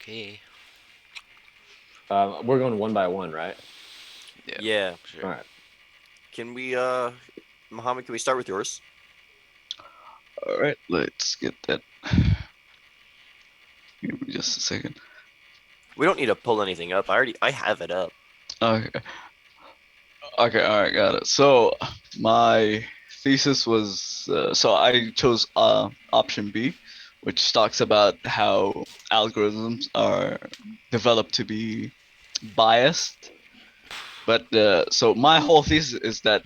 me. We're going one by one, right? Yeah, Yeah. All sure. right. Can we, Muhammad, can we start with yours? All right, let's get that. Give me just a second. We don't need to pull anything up. I have it up. Okay, okay, all right, got it. So my thesis was so I chose option B, which talks about how algorithms are developed to be biased. But so my whole thesis is that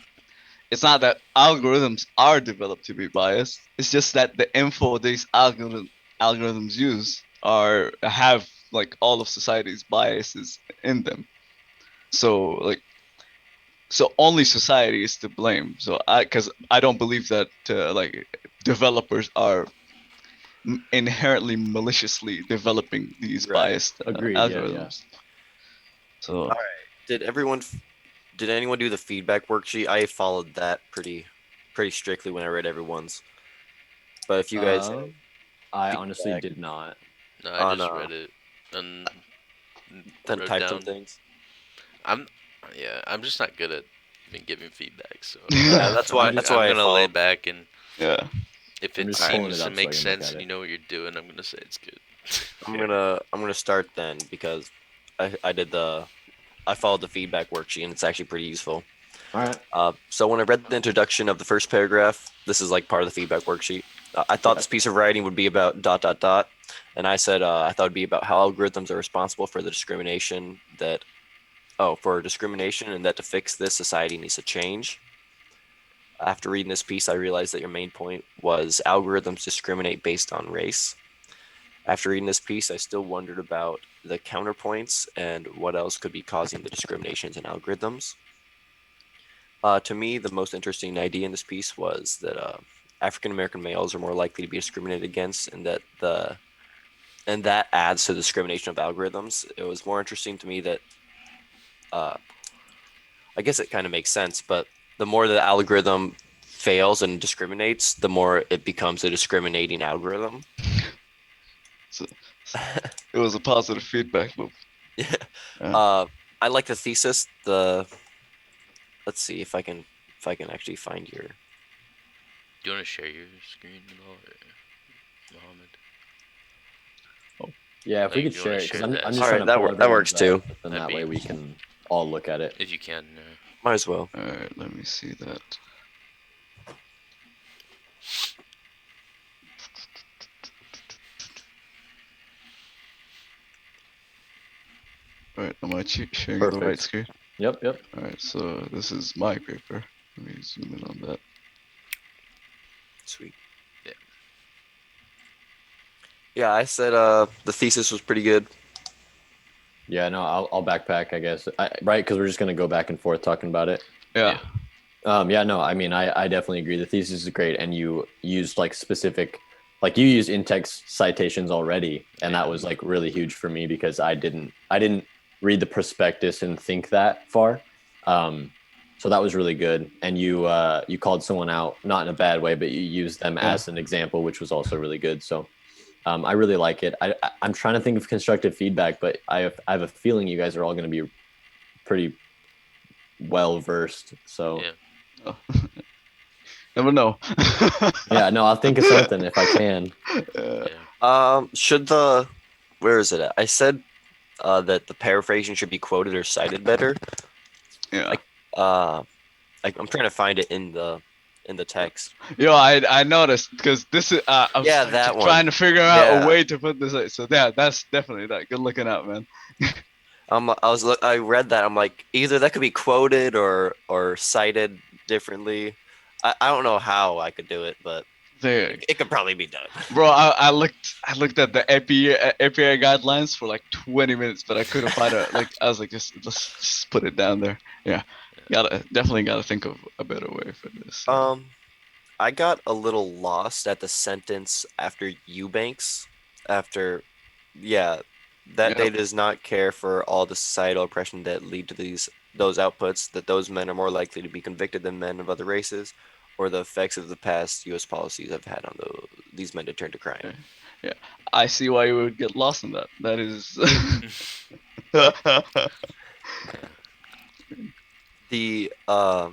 it's not that algorithms are developed to be biased. It's just that the info these algorithms use are have like all of society's biases in them. So like so only society is to blame. So because I don't believe that like developers are inherently maliciously developing these Right. biased Agreed. Yeah, yeah. algorithms. So All right. Did everyone? Did anyone do the feedback worksheet? I followed that pretty strictly when I read everyone's. But if you guys have Um, I honestly feedback did not. No, I on just read it and then wrote type some down. things. I'm, yeah, I'm just not good at even giving feedback. So Yeah, that's why I'm that's just I'm why I gonna lay followed. back, and yeah. if I'm it just pulling it seems to up so I make can look sense at and you it. know what you're doing, I'm gonna say it's good. I'm gonna start then because I did the I followed the feedback worksheet and it's actually pretty useful. All right. So when I read the introduction of the first paragraph, this is like part of the feedback worksheet. I thought Yeah. this piece of writing would be about dot dot dot, and I said I thought it'd be about how algorithms are responsible for the discrimination that for discrimination and that to fix this society needs to change. After reading this piece, I realized that your main point was algorithms discriminate based on race. After reading this piece, I still wondered about the counterpoints and what else could be causing the discriminations in algorithms. To me, the most interesting idea in this piece was that African American males are more likely to be discriminated against, and that adds to the discrimination of algorithms. It was more interesting to me that uh, I guess it kind of makes sense, but the more the algorithm fails and discriminates, the more it becomes a discriminating algorithm. So it was a positive feedback loop. Yeah. Yeah. Uh, I like the thesis. The let's see if I can actually find your. Do you want to share your screen at all, Mohammed? Yeah, if we Like, could do you want share to it, because share I'm that All just trying right, to screen? pull that everyone's works up, too. and That'd that way be we can all look at it. if you can. Might as well. All right, let me see that. All right, am I sharing the right Perfect. screen? Yep, yep. All right, so this is my paper. Let me zoom in on that. Sweet. Yeah. Yeah, I said the thesis was pretty good. Yeah, no, I'll backpack, I guess. Right, because we're just gonna go back and forth talking about it. Yeah. Yeah, no, I mean, I definitely agree. The thesis is great, and you used like specific, like you used in-text citations already, and that was like really huge for me because I didn't read the prospectus and think that far. Um, so that was really good, and you called someone out, not in a bad way, but you used them Yeah. as an example, which was also really good. So I really like it. I'm trying to think of constructive feedback, but I have a feeling you guys are all going to be pretty well versed. So Yeah. Oh. Never know. yeah, no, I'll think of something if I can. Yeah. Yeah. Should the where is it at? I said that the paraphrasing should be quoted or cited better. Yeah. Uh, I'm trying to find it in the text. Yo, I noticed because this is I was Yeah, like that one. trying to figure out a Yeah. way to put this. So yeah, that's definitely that. Good looking out, man. I read that. I'm like, either that could be quoted or cited differently. I don't know how I could do it, but There, it could probably be done. bro. I looked at the API guidelines for like 20 minutes, but I couldn't find a like. I was like, let's put it down there. Yeah, definitely gotta think of a better way for this. I got a little lost at the sentence after Eubanks, after, yeah, that Yeah. data does not care for all the societal oppression that lead to those outputs, that those men are more likely to be convicted than men of other races, or the effects of the past U.S. policies have had on these men to turn to crime. I see why you would get lost in that. That is. The I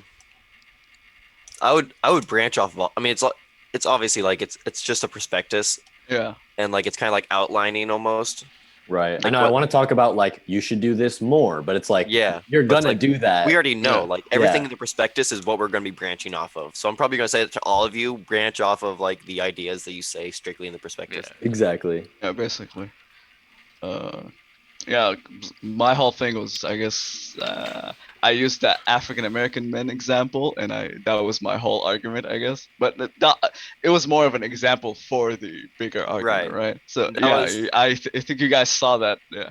would branch off of. I mean, it's obviously like it's just a prospectus, Yeah. and like it's kind of like outlining almost. Right. I Like know I what- want to talk about like you should do this more, but it's like Yeah, you're but it's gonna like, do that. we already know. Yeah. Like everything Yeah. in the prospectus is what we're going to be branching off of. So I'm probably going to say it to all of you. Branch off of like the ideas that you say strictly in the prospectus. Yeah. Exactly. Yeah, basically. Yeah, my whole thing was, I guess, I used that African American men example, and that was my whole argument, I guess. But it was more of an example for the bigger argument, right? So That yeah, was- I think you guys saw that. Yeah.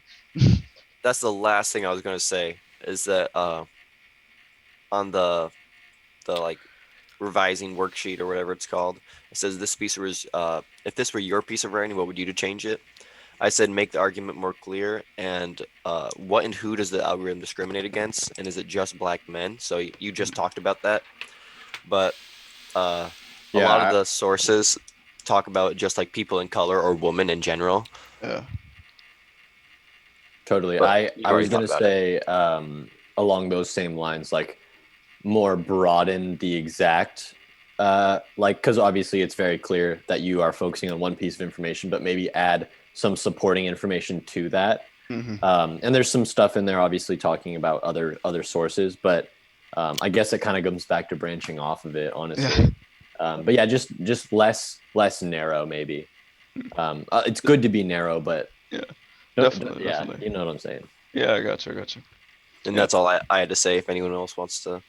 That's the last thing I was going to say is that on the like revising worksheet or whatever it's called, it says this piece was if this were your piece of writing, what would you do to change it? I said make the argument more clear and what and who does the algorithm discriminate against, and is it just black men? So you just talked about that, but a lot of the sources talk about just like people in color or women in general. Yeah. Totally. But I you was already gonna talked about say along those same lines, like more broaden the exact like because obviously it's very clear that you are focusing on one piece of information, but maybe add some supporting information to that. Mhm. And there's some stuff in there obviously talking about other sources, but I guess it kind of comes back to branching off of it, honestly. But yeah, just less narrow maybe. It's good to be narrow, but Yeah, no, definitely, yeah, definitely. you know what I'm saying. Yeah, I got you. And Yeah. that's all I had to say. If anyone else wants to,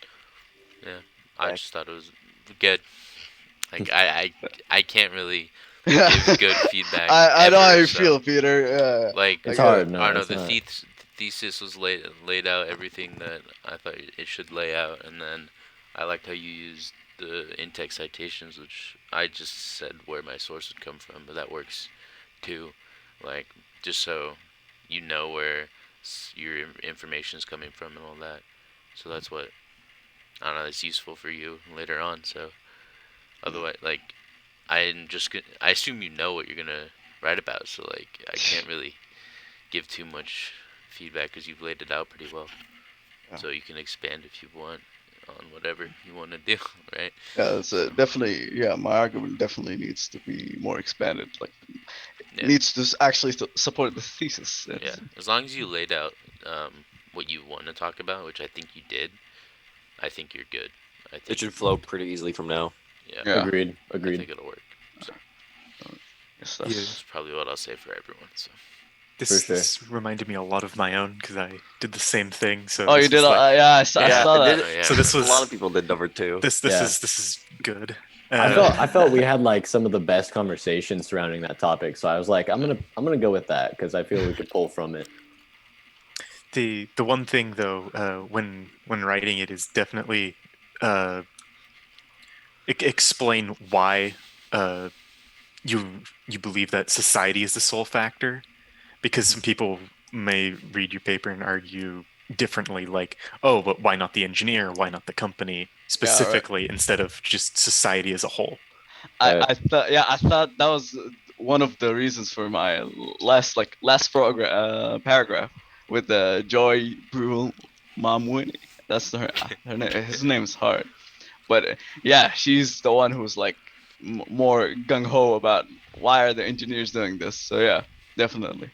I Back. just thought it was good. Like I can't really Yeah. give good feedback. I know how ever, you so, feel, Peter. Like It's I get hard. it. No, I don't know. it's The not. thesis was laid out everything that I thought it should lay out, and then I liked how you used the in-text citations, which I just said where my source would come from, but that works too. Like just so you know where your information is coming from and all that. So that's what I don't know. It's useful for you later on. So otherwise, like I assume you know what you're gonna write about. So like I can't really give too much feedback because you've laid it out pretty well. Yeah. So you can expand if you want on whatever you want to do, right? Yeah, it's definitely. Yeah, my argument definitely needs to be more expanded. Like, Yeah. needs to actually support the thesis. Yeah, as long as you laid out what you want to talk about, which I think you did, I think you're good. I think it should flow pretty easily from now. Yeah, Yeah. Agreed. I Agreed. think it'll work. So Yes, Yeah. that's probably what I'll say for everyone. So For sure. This reminded me a lot of my own because I did the same thing. So Oh, this you did? was like- Yeah, I saw Yeah, that. did- Oh, yeah. So this A lot was of people did number 2. this Yeah. is good. I felt we had like some of the best conversations surrounding that topic, so I was like, I'm gonna go with that because I feel we could pull from it. The one thing though, when writing it is definitely explain why you believe that society is the sole factor, because some people may read your paper and argue differently, like, oh, but why not the engineer? Why not the company specifically instead of just society as a whole? I thought, yeah, I thought that was one of the reasons for my last paragraph with Joy Brule Mamwini. That's her name. His name is hard, but yeah, she's the one who's like more gung ho about why are the engineers doing this. So yeah, definitely.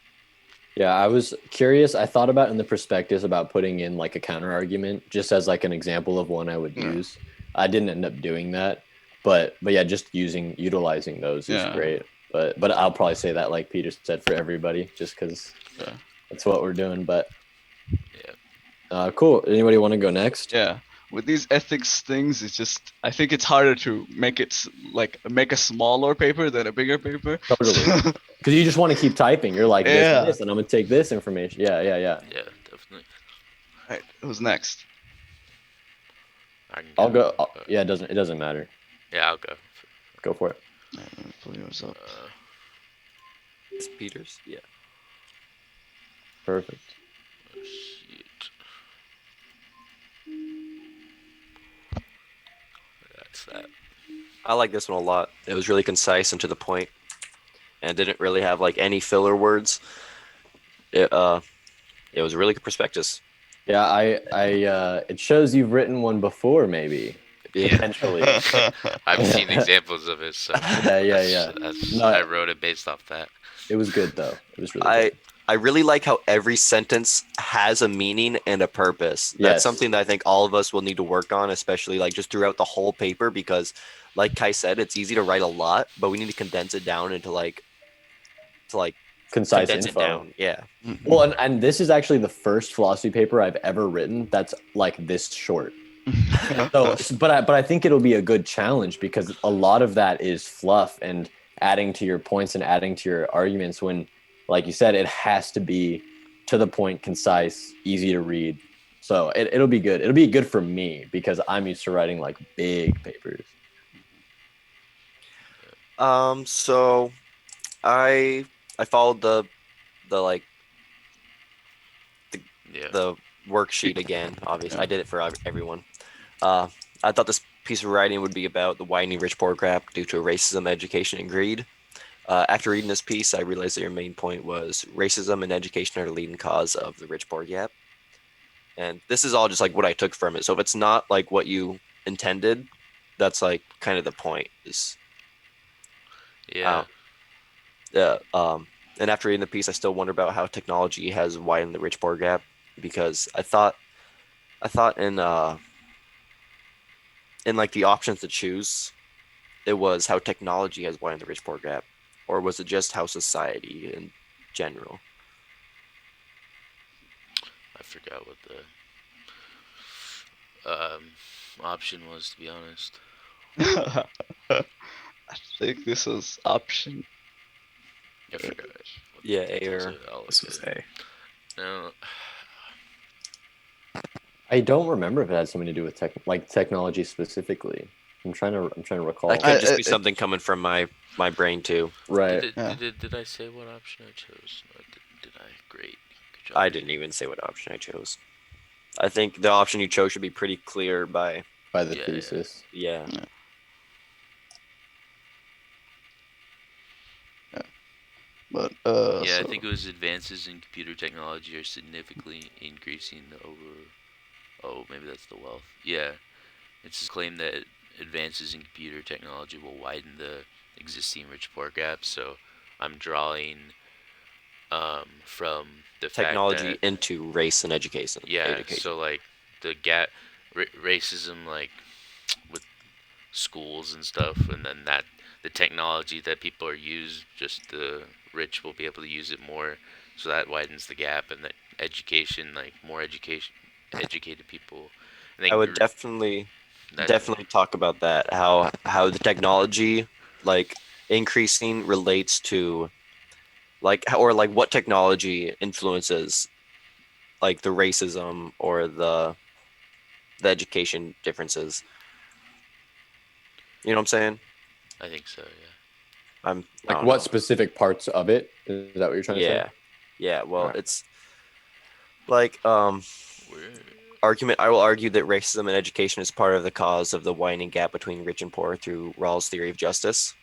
Yeah, I was curious. I thought about in the prospectus about putting in like a counter argument just as like an example of one I would Yeah. use. I didn't end up doing that, but yeah, just utilizing those is Yeah. great. But I'll probably say that like Peter said for everybody, just because Yeah. that's what we're doing. But yeah, cool. Anybody want to go next? Yeah, with these ethics things, it's just I think it's harder to make it make a smaller paper than a bigger paper. Totally. Because you just want to keep typing. You're like Yeah. this, and I'm gonna take this information. Yeah. yeah, definitely. Right, who's next? I can I'll go. but- Yeah, it doesn't matter. Yeah, I'll go. Go for it. Pull yours up. It's Peters. Yeah. Perfect. Oh, shit. That's that. I like this one a lot. It was really concise and to the point. and didn't really have like any filler words. It was a really good prospectus. Yeah, it shows you've written one before, maybe. Yeah. Potentially. I've seen examples of it, so Yeah. No, I wrote it based off that. it was good though. It was really I good. I really like how every sentence has a meaning and a purpose. That's Yes. something that I think all of us will need to work on, especially like just throughout the whole paper, because like Kai said, it's easy to write a lot, but we need to condense it down into like Concise condense info. it down. Yeah. Well, and this is actually the first philosophy paper I've ever written that's like this short. So, but I think it'll be a good challenge because a lot of that is fluff and adding to your points and adding to your arguments when, like you said, it has to be to the point, concise, easy to read. So it'll be good. It'll be good for me because I'm used to writing like big papers. So I followed the like Yeah. the worksheet again. Obviously, I did it for everyone. I thought this piece of writing would be about the widening rich poor gap due to racism, education, and greed. After reading this piece, I realized that your main point was racism and education are the leading cause of the rich poor gap. And this is all just like what I took from it. So if it's not like what you intended, that's like kind of the point. Is Yeah. yeah. And after reading the piece, I still wonder about how technology has widened the rich poor gap, because I thought in like the options to choose, it was how technology has widened the rich poor gap, or was it just how society in general? I forgot what the option was, to be honest. I think this was option. I forgot. Yeah, What the details or are. I'll look This at was it. A. No. I don't remember if it had something to do with technology specifically. I'm trying to recall. that could just be it- something coming from my brain too. Right. Did I say what option I chose? No, did I? Great. Good job. I didn't even say what option I chose. I think the option you chose should be pretty clear by By the Yeah. thesis. yeah. But Yeah, I so- think it was advances in computer technology are significantly increasing the over. Oh, maybe that's the wealth. Yeah, it's a claim that advances in computer technology will widen the existing rich-poor gap. So, I'm drawing from the Technology fact that into race and education. yeah, so like the gap, racism, like with schools and stuff, and then that the technology that people are used, just the rich will be able to use it more, so that widens the gap, and that education, like more educated people. I would definitely that- talk about that, how the technology like increasing relates to like or like what technology influences like the racism or the education differences. You know what I'm saying? I think so. Yeah. I Like don't what know. specific parts of it? Is that what you're trying to say? Yeah, well, Alright. it's like Where? argument. I will argue that racism and education is part of the cause of the widening gap between rich and poor through Rawls' theory of justice.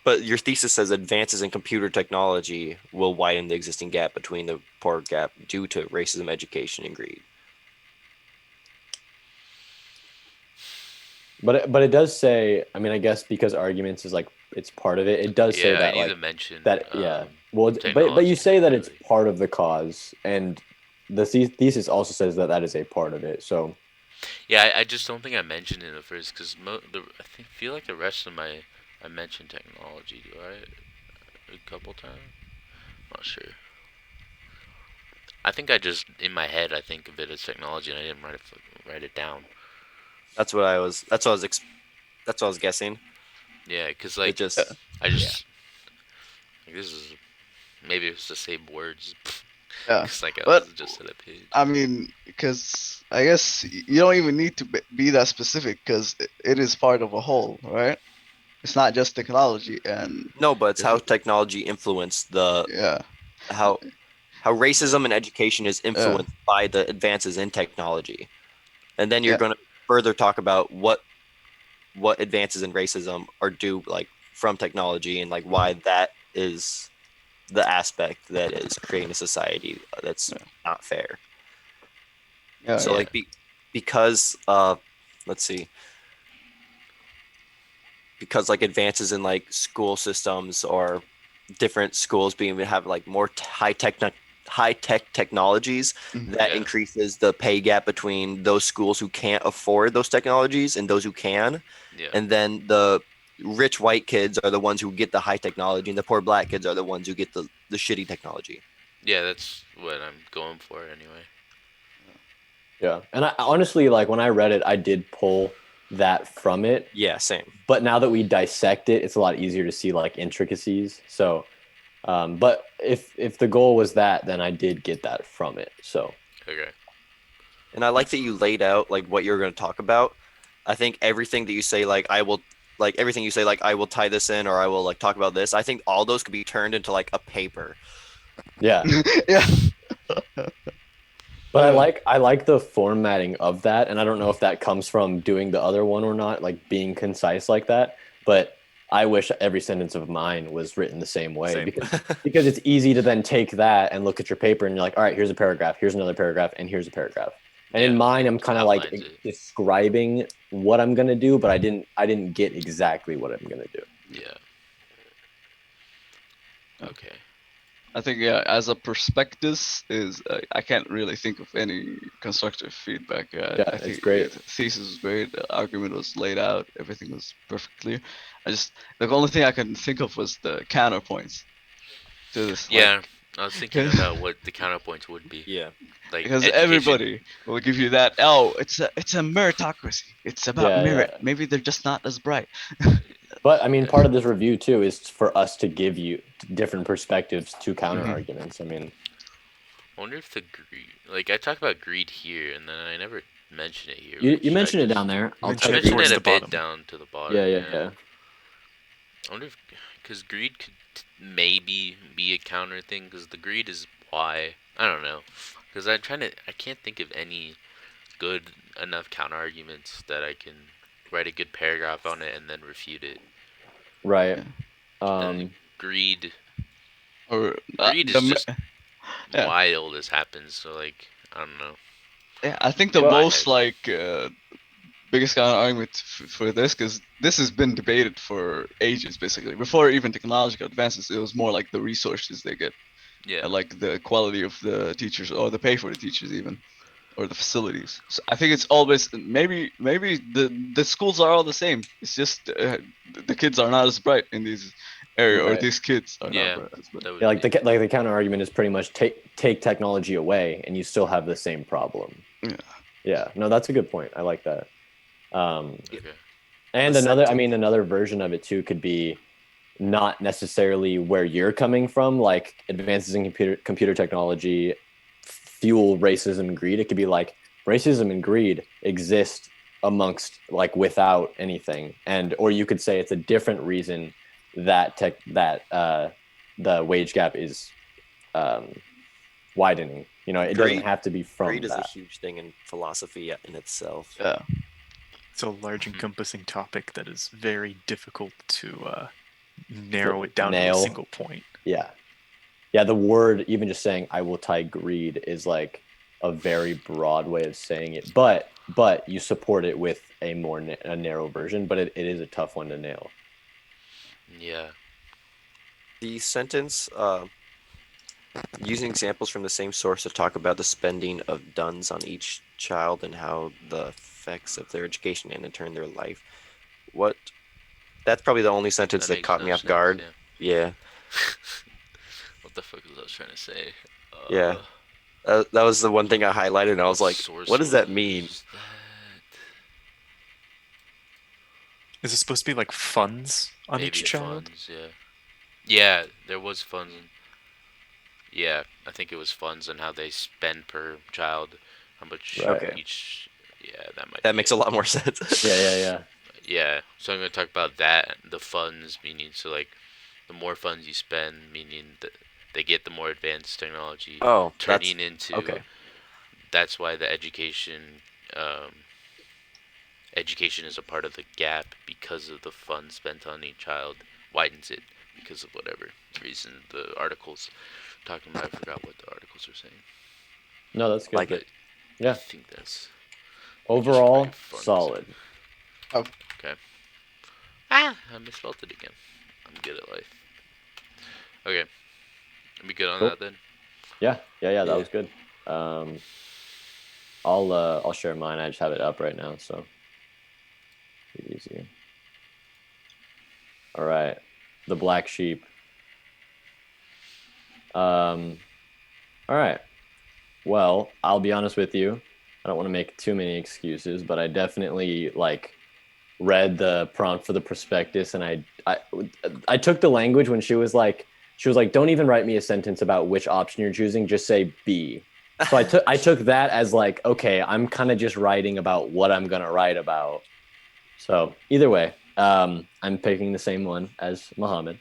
But your thesis says advances in computer technology will widen the existing gap between the poor gap due to racism, education, and greed. But it does say. I mean, I guess because arguments is like it's part of it. It does say Yeah, I that need like to mention that. Yeah. um, Well, but technology you say that it's really. part of the cause, and the thesis also says that that is a part of it. So Yeah, I just don't think I mentioned it at first because feel like the rest of I mentioned technology. Do I? A couple times. Not sure. I think I just in my head I think of it as technology and I didn't write it down. That's what I was. That's what I was guessing. Yeah, because It like just I just like, this is maybe it's the same words. yeah. It's like I But- was just at a page. I mean, because I guess you don't even need to be that specific because it is part of a whole, right? It's not just technology, and no, but it's how technology influenced the yeah, how racism and education is influenced by the advances in technology, and then you're Yeah. going to further talk about what what advances in racism are due like from technology, and like why that is the aspect that is creating a society that's not fair. Yeah, So yeah. like because let's see, because like advances in like school systems or different schools being have like more high tech technologies, that Yeah. increases the pay gap between those schools who can't afford those technologies and those who can. Yeah. And then the rich white kids are the ones who get the high technology, and the poor black kids are the ones who get the shitty technology. Yeah, that's what I'm going for anyway. Yeah. And I honestly, like when I read it, I did pull that from it. Yeah, same. But now that we dissect it, it's a lot easier to see like intricacies. So, but if the goal was that, then I did get that from it. So, Okay. And I like that you laid out like what you're going to talk about. I think everything that you say, like I will, like everything you say, like I will tie this in, or I will like talk about this. I think all those could be turned into like a paper. yeah. yeah. But I like the formatting of that, and I don't know if that comes from doing the other one or not, like being concise like that. But I wish every sentence of mine was written the same way Same. because it's easy to then take that and look at your paper and you're like, all right, here's a paragraph, here's another paragraph, and here's a paragraph. And in Yeah, mine, I'm kind of like outlines it. describing what I'm gonna do, but I didn't get exactly what I'm gonna do. Yeah. Okay. I think yeah, as a prospectus is I can't really think of any constructive feedback. Yeah, I it's think great. the thesis was great. The argument was laid out. Everything was perfect clear. The only thing I can think of was the counterpoints to this. Yeah, I was thinking Cause, about what the counterpoints would be. Yeah. Like because education. everybody will give you that. Oh, it's a meritocracy. It's about Yeah, merit. yeah. Maybe they're just not as bright. But I mean, Yeah. part of this review too is for us to give you different perspectives to counter Mhm. arguments. I mean, I wonder if the greed, like I talk about greed here, and then I never mention it here. you Should I mentioned it just- down there. I'll Mention I type it it. mentioned towards it the a bit bottom. down to the bottom. Yeah. I wonder if, because greed could maybe be a counter thing, because the greed is why. I don't know. Because I can't think of any good enough counter arguments that I can write a good paragraph on it and then refute it. Right. And greed Or Greed is just yeah. wild as happens. So like I don't know. Yeah, I think the In my most head. like biggest counter argument for this, because this has been debated for ages, basically. Before even technological advances, it was more like the resources they get, Yeah. and like the quality of the teachers or the pay for the teachers even, or the facilities. So I think it's always maybe the schools are all the same. It's just the kids are not as bright in these area, or Right. these kids are Yeah. not as bright. That would Yeah, like be, the counter argument is pretty much take technology away and you still have the same problem. Yeah. Yeah. No, that's a good point. I like that. okay. And The another version of it too could be not necessarily where you're coming from, like advances in computer technology fuel racism and greed. It could be like racism and greed exist amongst like without anything, and or you could say it's a different reason that the wage gap is widening. You know, it doesn't Greed- have to be from Greed is a that. huge thing in philosophy in itself. Yeah. It's a large encompassing topic that is very difficult to narrow it down to nail. a single point. Yeah. The word, even just saying "I will tie greed" is like a very broad way of saying it. But you support it with a more a narrow version. But it is a tough one to nail. Yeah. The sentence, using examples from the same source to talk about the spending of duns on each child and how the effects of their education and in turn their life. What? That's probably the only sentence that makes caught no me off sense, guard. Yeah. Yeah. What the fuck was I was trying to say? Yeah. That was the one thing I highlighted, and I was like, source what does that mean? was that? Is it supposed to be like funds on Maybe each child? funds. Yeah. Yeah, there was funds. Yeah, I think it was funds and how they spend per child, how much Right. each. Yeah, that might. That be makes it. a lot more sense. Yeah. Yeah, so I'm gonna talk about that. The funds meaning so like, the more funds you spend, meaning that they get the more advanced technology. Oh, Turning into. okay. That's why the education, education is a part of the gap because of the funds spent on each child, widens it because of whatever reason the articles talking about. I forgot what the articles are saying. No, that's good. Like it. I Yeah. think that's Overall, just very fun. solid. Okay. I misspelled it again. I'm good at life. Okay. Are we good on Cool. that then? Yeah. That Yeah. was good. I'll share mine. I just have it up right now, so be easier. All right, the black sheep. All right. Well, I'll be honest with you. I don't want to make too many excuses, but I definitely read the prompt for the prospectus, and I took the language when she was like, don't even write me a sentence about which option you're choosing, just say B. So I took that as like, okay, I'm kind of just writing about what I'm gonna write about. So either way, I'm picking the same one as Muhammad.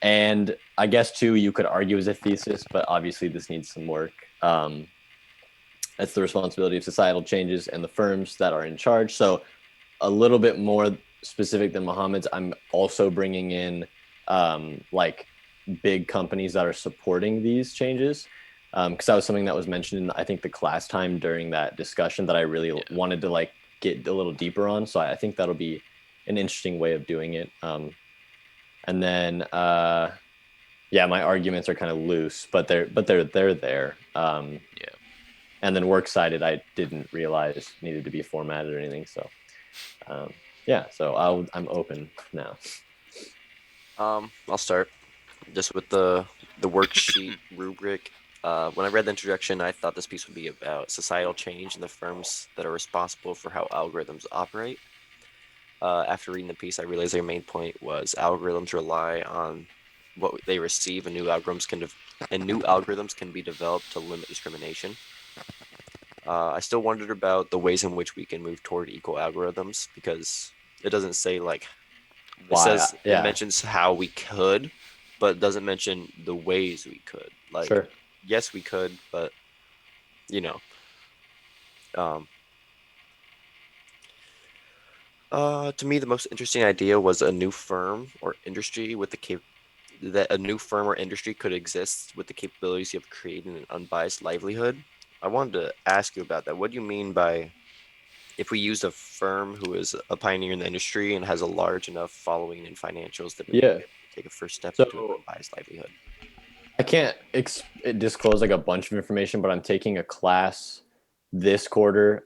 And I guess too, you could argue as a thesis, but obviously this needs some work. That's the responsibility of societal changes and the firms that are in charge. So a little bit more specific than Muhammad's, I'm also bringing in like big companies that are supporting these changes. Because that was something that was mentioned in, I think, the class time during that discussion that I really wanted to like get a little deeper on. So I think that'll be an interesting way of doing it. And then yeah, my arguments are kind of loose, but they're there. Yeah. And then works cited, I didn't realize needed to be formatted or anything. So yeah, so I'm open now. I'll start just with the worksheet rubric. When I read the introduction, I thought this piece would be about societal change and the firms that are responsible for how algorithms operate. After reading the piece, I realized their main point was algorithms rely on what they receive, and new algorithms can be developed to limit discrimination. I still wondered about the ways in which we can move toward equal algorithms, because it doesn't say like it mentions how we could, but it doesn't mention the ways we could. Like, Sure. yes, we could, but you know, to me, the most interesting idea was a new firm or industry with that a new firm or industry could exist with the capabilities of creating an unbiased livelihood. I wanted to ask you about that. What do you mean by if we used a firm who is a pioneer in the industry and has a large enough following in financials that it would be able to take a first step into an unbiased livelihood? I can't disclose like a bunch of information, but I'm taking a class this quarter.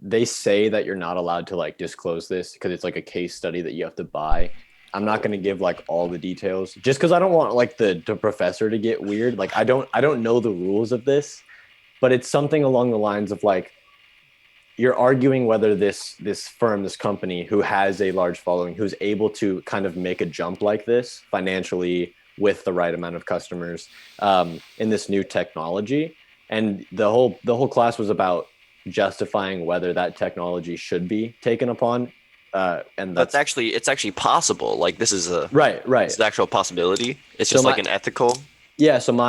They say that you're not allowed to like disclose this because it's like a case study that you have to buy. I'm not going to give like all the details just because I don't want like the professor to get weird. Like I don't know the rules of this, but it's something along the lines of like you're arguing whether this firm, this company who has a large following, who's able to kind of make a jump like this financially with the right amount of customers in this new technology. And the whole class was about justifying whether that technology should be taken upon. And But it's actually possible. Like this is a right. It's an actual possibility. It's So just like an ethical. Yeah. So one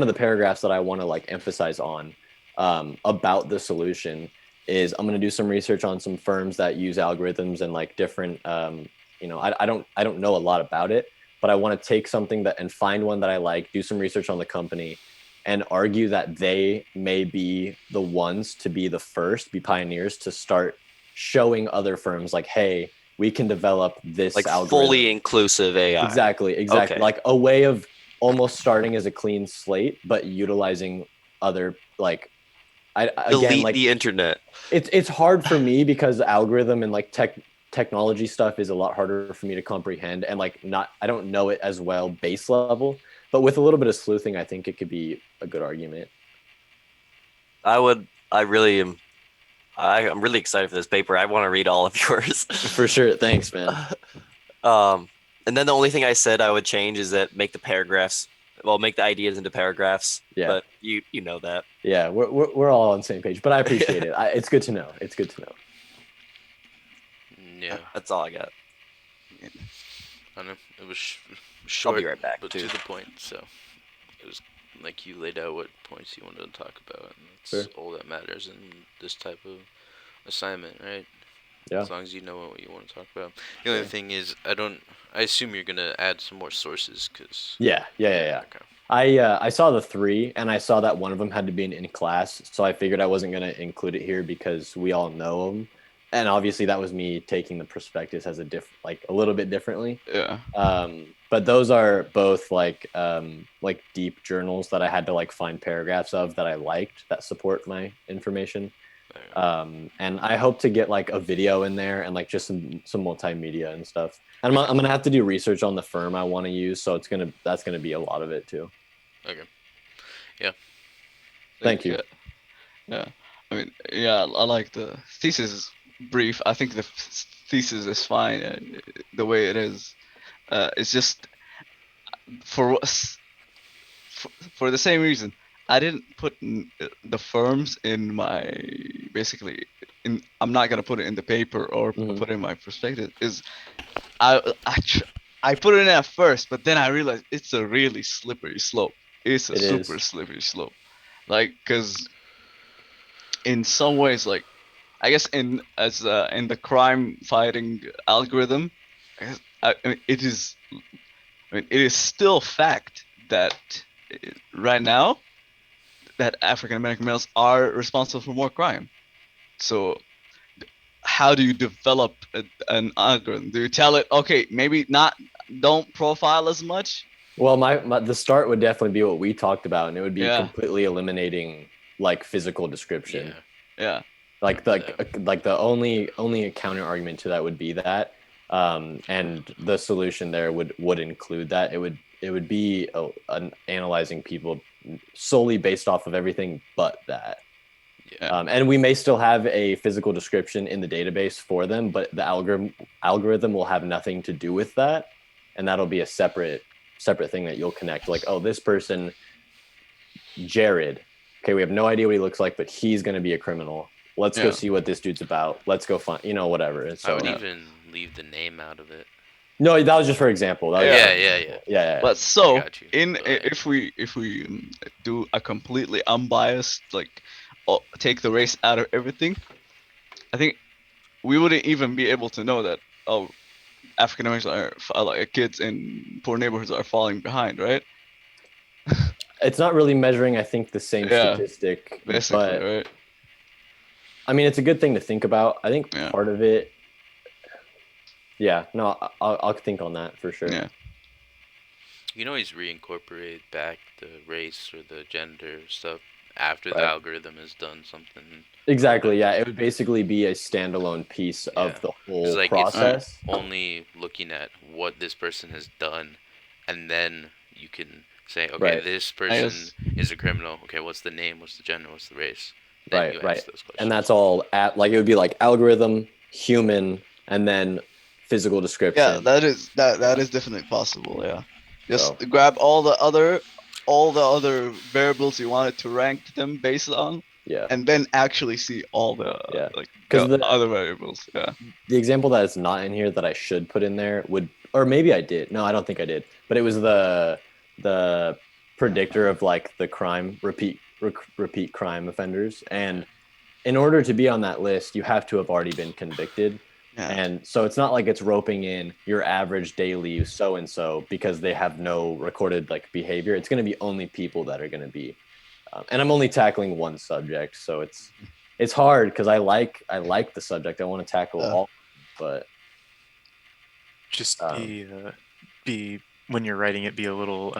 of the paragraphs that I want to like emphasize on about the solution is I'm going to do some research on some firms that use algorithms and like different I don't know a lot about it, but I want to take something and find one that I like, do some research on the company, and argue that they may be the ones to be the first, be pioneers to start showing other firms like, hey, we can develop this like algorithm. Fully inclusive AI. Exactly. Okay. Like a way of almost starting as a clean slate, but utilizing other like Delete the internet. It's hard for me because algorithm and like technology stuff is a lot harder for me to comprehend, and like I don't know it as well base level, but with a little bit of sleuthing, I think it could be a good argument. I'm really excited for this paper. I want to read all of yours. For sure. Thanks, man. And then the only thing I said I would change is that make the ideas into paragraphs. Yeah. But you know that. Yeah, we're all on the same page, but I appreciate it. It's good to know. It's good to know. Yeah. That's all I got. I don't know. It was short, I'll be right back, but too. to the point. So it was like you laid out what points you wanted to talk about, and that's Sure. all that matters in this type of assignment, right? Yeah. As long as you know what you want to talk about. The only Sure. thing is, I assume you're gonna add some more sources, cause. Yeah. Okay. I saw the three, and I saw that one of them had to be in class, so I figured I wasn't gonna include it here because we all know them, and obviously that was me taking the prospectus as a little bit differently. Yeah. But those are both like deep journals that I had to like find paragraphs of that I liked that support my information. And I hope to get like a video in there and like just some multimedia and stuff. And I'm gonna have to do research on the firm I want to use, so that's gonna be a lot of it too. Okay. Thank you. Yeah. I mean, yeah, I like the thesis is brief. I think the thesis is fine the way it is. It's just for us, for the same reason. I didn't put the firms in my basically. I'm not gonna put it in the paper or Mhm. put it in my perspective. I put it in at first, but then I realized it's a really slippery slope. It's a It is. super slippery slope. Like, cause in some ways, like I guess in the crime fighting algorithm, I mean, it is. I mean, it is still fact that right now that African American males are responsible for more crime. So how do you develop an algorithm? Do you tell it, okay, maybe not, don't profile as much? Well, the start would definitely be what we talked about, and it would be Yeah. completely eliminating like physical description. Yeah. Yeah. Like the only counter argument to that would be that, and the solution there would include that. It would be an analyzing people solely based off of everything but that. Yeah. And we may still have a physical description in the database for them, but the algorithm will have nothing to do with that, and that'll be a separate thing that you'll connect. Like, oh, this person, Jared. Okay, we have no idea what he looks like, but he's going to be a criminal. Let's go Yeah. see what this dude's about. Let's go find, whatever. And I so would Yeah. even leave the name out of it. no, that was just for example. That was Yeah. just for Yeah, example. Yeah. But so got you. in But- if we do a completely unbiased, like take the race out of everything, I think we wouldn't even be able to know that African Americans are like kids in poor neighborhoods are falling behind, right? It's not really measuring, I think, the same Yeah, statistic, Basically, but right? I mean, it's a good thing to think about. I think Yeah. part of it. Yeah, no, I'll think on that for sure. Yeah. You can always reincorporate back the race or the gender stuff after Right. the algorithm has done something. Exactly. Yeah, it would basically be a standalone piece Yeah. of the It's whole like process. it's only looking at what this person has done, and then you can say, okay, Right. this I person guess- is a criminal. Okay, what's the name? What's the gender? What's the race? Then Right, you right. ask those questions. And that's all at like it would be like algorithm, human, and then physical description. Yeah, that is definitely possible. Yeah, just So- grab all the other variables you wanted to rank them based on, Yeah. and then actually see all the Yeah. like 'Cause the the- other variables. Yeah. The example that is not in here that I should put in there would, or maybe I did. No, I don't think I did. But it was the predictor of like the crime repeat crime offenders, and in order to be on that list, you have to have already been convicted. Yeah. And so it's not like it's roping in your average daily so and so because they have no recorded like behavior. It's going to be only people that are going to be, and I'm only tackling one subject, so it's hard because I like the subject. I want to tackle all, but Just Um, be when you're writing it, be a little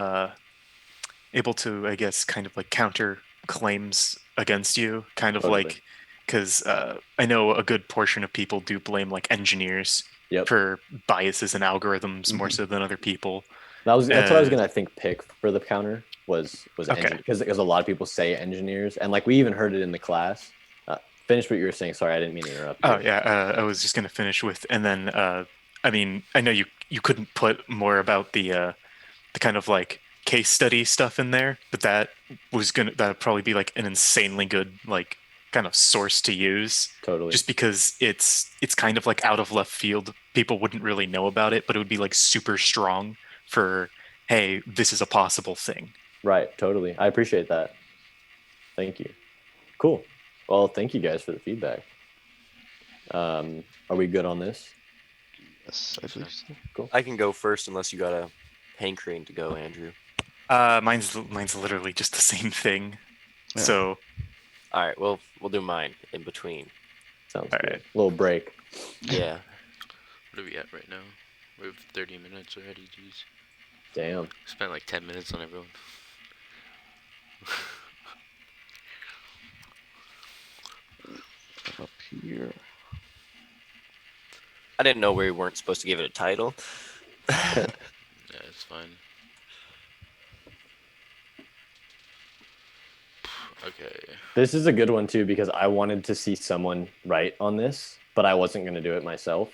able to, I guess, kind of like counter claims against you, kind of Totally. like, because I know a good portion of people do blame like engineers Yep. for biases and algorithms more Mhm. so than other people. that's what I was Uh, gonna pick for the counter was Okay. because a lot of people say engineers, and like we even heard it in the class. Finish what you were saying. Sorry, I didn't mean to interrupt. Oh you. yeah, I was just gonna finish with, and then I mean, I know you couldn't put more about the kind of like case study stuff in there, but that'd probably be like an insanely good like kind of source to use, Totally. just because it's kind of like out of left field. People wouldn't really know about it, but it would be like super strong for, hey, this is a possible thing. Right. Totally. I appreciate that. Thank you. Cool. Well, thank you guys for the feedback. Are we good on this? Yes, I believe so. I can go first unless you got a hankering to go, Andrew. Mine's literally just the same thing. Yeah. So All right, we'll do mine in between. Sounds All good. right. Little break. Yeah. What are we at right now? We're 30 minutes already. Jeez. Damn. Spent like 10 minutes on everyone. Up here. I didn't know we weren't supposed to give it a title. Yeah, it's fine. Okay. This is a good one too because I wanted to see someone write on this, but I wasn't going to do it myself.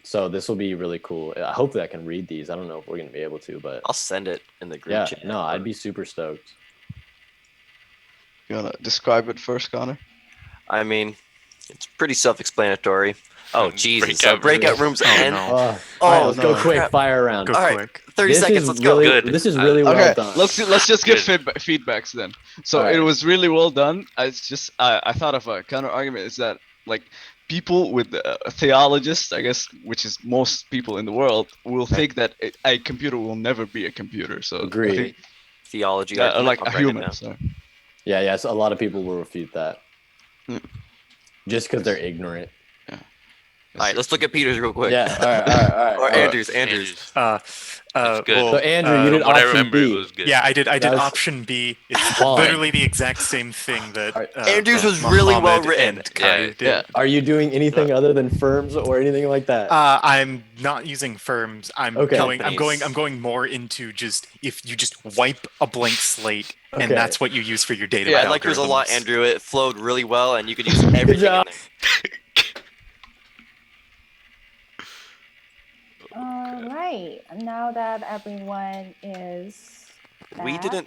So this will be really cool. Hopefully I can read these. I don't know if we're going to be able to, but I'll send it in the group yeah, chat. no, I'd be super stoked. You wanna describe it first, Connor? I mean, it's pretty self-explanatory. Oh, Jesus. Breakout Breakout rooms Oh, end. no. All right, let's go no. quick. Crap. Fire round. Go All right. quick. 30 This seconds. is Let's really, go. Good. This is really well Okay, done. let's just give Good. feedbacks then. So Alright. it was really well done. It's just I thought of a counter argument is that like people with theologists, I guess, which is most people in the world, will think that a computer will never be a computer. So Agreed. I think, Theology. like I'll a write it human. down. Sorry. Yeah. So a lot of people will refute that Hmm. just because they're ignorant. All right, let's look at Peter's real quick. Yeah. All right. Or Alright. Andrew's. It's good. Well, So Andrew, you did From what I option remember, B. it was good. Yeah, I did That was- option B. It's Fine. literally the exact same thing that Alright. Andrew's was really well Muhammad written. and Caillou did. Yeah. Are you doing anything other than firms or anything like that? I'm not using firms. I'm Okay. going more into just if you just wipe a blank slate Okay. and that's what you use for your data. Yeah, I like yours a lot, Andrew. It flowed really well, and you could use everything in job. there. All right. Now that everyone is We back, didn't